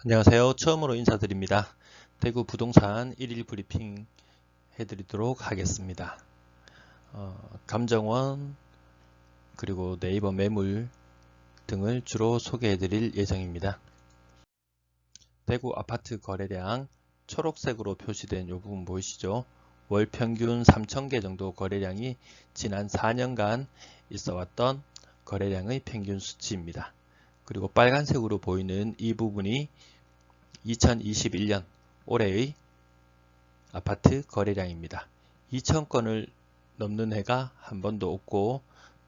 안녕하세요. 처음으로 인사드립니다. 대구 부동산 1일 브리핑 해드리도록 하겠습니다. 감정원 그리고 네이버 매물 등을 주로 소개해드릴 예정입니다. 대구 아파트 거래량 초록색으로 표시된 이 부분 보이시죠? 월 평균 3,000개 정도 거래량이 지난 4년간 있어왔던 거래량의 평균 수치입니다. 그리고 빨간색으로 보이는 이 부분이 2021년 올해의 아파트 거래량입니다. 2,000건을 넘는 해가 한 번도 없고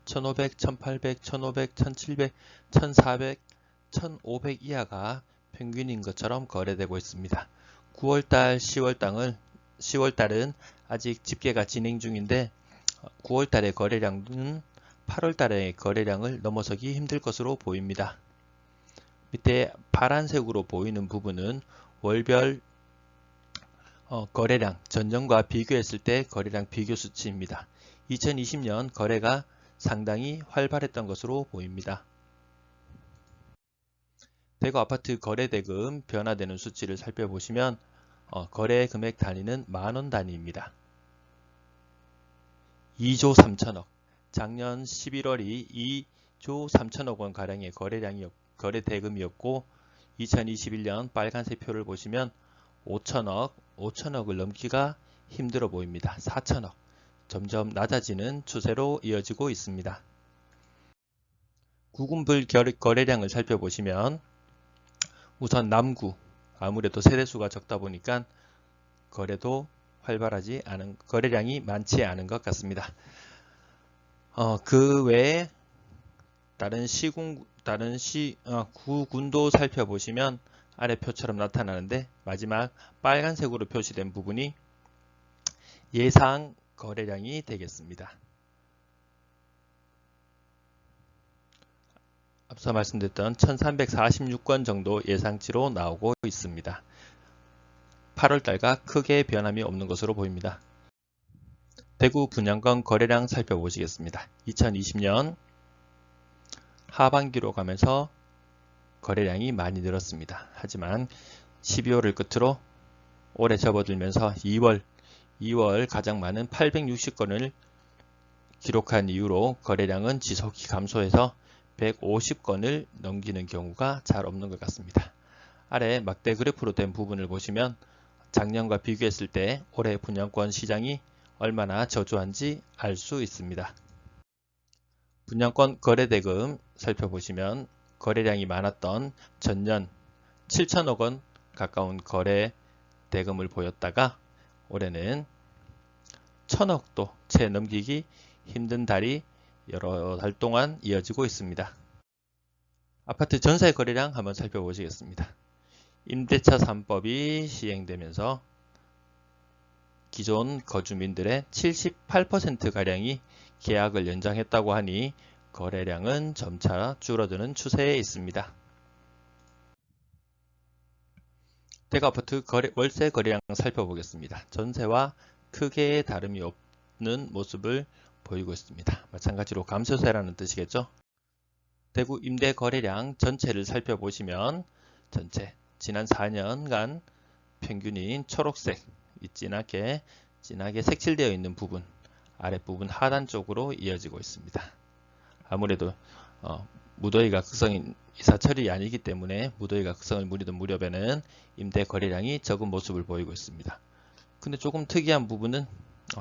1,500, 1,800, 1,500, 1,700, 1,400, 1,500 이하가 평균인 것처럼 거래되고 있습니다. 9월달, 10월달은 아직 집계가 진행 중인데 9월달의 거래량은 8월달의 거래량을 넘어서기 힘들 것으로 보입니다. 밑에 파란색으로 보이는 부분은 월별 거래량, 전년과 비교했을 때 거래량 비교 수치입니다. 2020년 거래가 상당히 활발했던 것으로 보입니다. 대구 아파트 거래대금 변화되는 수치를 살펴보시면 거래 금액 단위는 만원 단위입니다. 2조 3천억, 작년 11월이 2조 3천억 원 가량의 거래 대금이었고 2021년 빨간색 표를 보시면 5천억을 넘기가 힘들어 보입니다. 4천억, 점점 낮아지는 추세로 이어지고 있습니다. 구군별 거래량을 살펴보시면 우선 남구, 아무래도 세대수가 적다 보니까 거래도 활발하지 않은, 거래량이 많지 않은 것 같습니다. 그 외에 다른 구군도 살펴보시면 아래 표처럼 나타나는데 마지막 빨간색으로 표시된 부분이 예상 거래량이 되겠습니다. 앞서 말씀드렸던 1346건 정도 예상치로 나오고 있습니다. 8월달과 크게 변함이 없는 것으로 보입니다. 대구 분양권 거래량 살펴보시겠습니다. 2020년 하반기로 가면서 거래량이 많이 늘었습니다. 하지만 12월을 끝으로 올해 접어들면서 2월 가장 많은 860건을 기록한 이후로 거래량은 지속히 감소해서 150건을 넘기는 경우가 잘 없는 것 같습니다. 아래 막대 그래프로 된 부분을 보시면 작년과 비교했을 때 올해 분양권 시장이 얼마나 저조한지 알 수 있습니다. 분양권 거래대금 살펴보시면 거래량이 많았던 전년 7천억 원 가까운 거래 대금을 보였다가 올해는 1,000억도 채 넘기기 힘든 달이 여러 달 동안 이어지고 있습니다. 아파트 전세 거래량 한번 살펴보시겠습니다. 임대차 3법이 시행되면서 기존 거주민들의 78%가량이 계약을 연장했다고 하니 거래량은 점차 줄어드는 추세에 있습니다. 대구 아파트 월세 거래량 살펴보겠습니다. 전세와 크게 다름이 없는 모습을 보이고 있습니다. 마찬가지로 감소세라는 뜻이겠죠. 대구 임대 거래량 전체를 살펴보시면 전체 지난 4년간 평균인 초록색 진하게 색칠되어 있는 부분 아랫부분 하단 쪽으로 이어지고 있습니다. 아무래도 무더위가 극성인 이사철이 아니기 때문에 무더위가 극성을 부리던 무렵에는 임대 거래량이 적은 모습을 보이고 있습니다. 근데 조금 특이한 부분은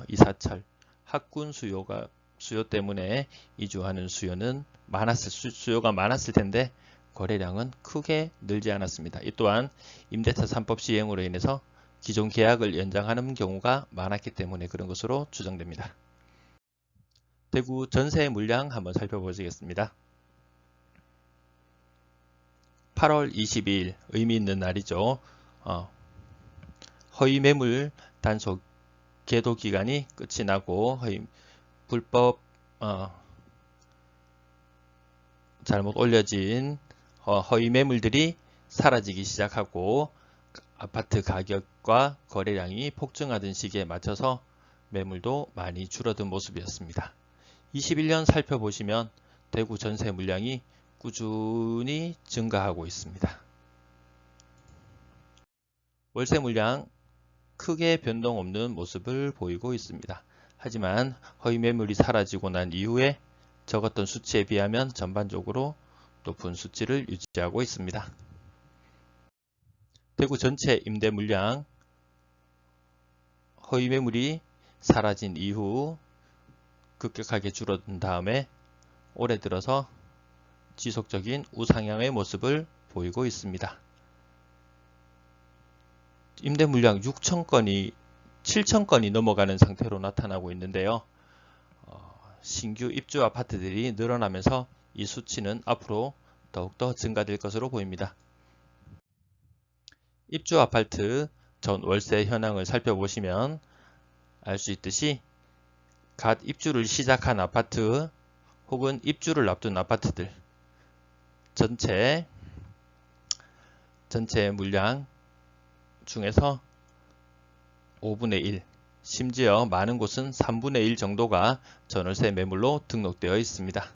이사철 학군 수요 때문에 이주하는 수요가 많았을 텐데 거래량은 크게 늘지 않았습니다. 이 또한 임대차 3법 시행으로 인해서 기존 계약을 연장하는 경우가 많았기 때문에 그런 것으로 추정됩니다. 대구 전세 물량 한번 살펴보시겠습니다. 8월 22일 의미 있는 날이죠. 허위 매물 단속 계도 기간이 끝이 나고 불법 잘못 올려진 허위 매물들이 사라지기 시작하고 아파트 가격과 거래량이 폭증하던 시기에 맞춰서 매물도 많이 줄어든 모습이었습니다. 21년 살펴보시면 대구 전세 물량이 꾸준히 증가하고 있습니다. 월세 물량 크게 변동 없는 모습을 보이고 있습니다. 하지만 허위 매물이 사라지고 난 이후에 적었던 수치에 비하면 전반적으로 높은 수치를 유지하고 있습니다. 대구 전체 임대 물량 허위 매물이 사라진 이후 급격하게 줄어든 다음에 올해 들어서 지속적인 우상향의 모습을 보이고 있습니다. 임대 물량 6,000건이 7,000건이 넘어가는 상태로 나타나고 있는데요. 신규 입주 아파트들이 늘어나면서 이 수치는 앞으로 더욱더 증가될 것으로 보입니다. 입주 아파트 전 월세 현황을 살펴보시면 알 수 있듯이 갓 입주를 시작한 아파트 혹은 입주를 앞둔 아파트들 전체 물량 중에서 5분의 1, 심지어 많은 곳은 3분의 1 정도가 전월세 매물로 등록되어 있습니다.